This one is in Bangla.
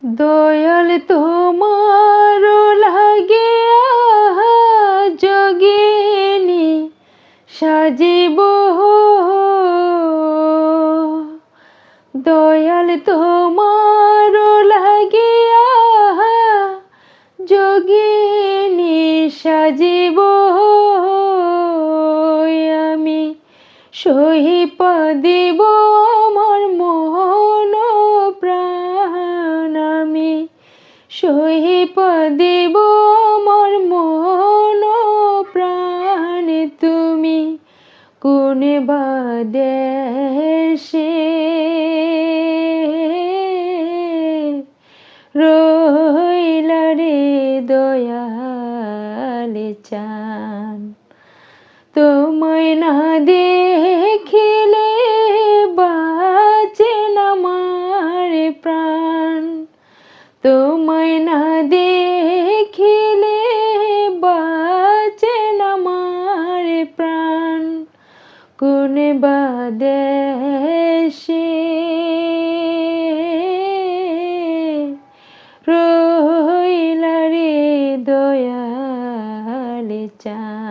দয়াল তোমার লাগে যোগিনী সাজিব, দয়াল তোমার লাগে যোগিনী সাজিব, আমি সহিপ দিব আমার মন প্রাণ, আমি সহিপ দিব আমার মন প্রাণ। তুমি কোন বাদেশে রইলা রে দয়াল চান, তোমায় না দেখিলে বাঁচে না আমার প্রাণ, তোমায় না দেখিলে বাঁচে না আমার প্রাণ। কোন বাদেশে রইলা রে দয়াল চান।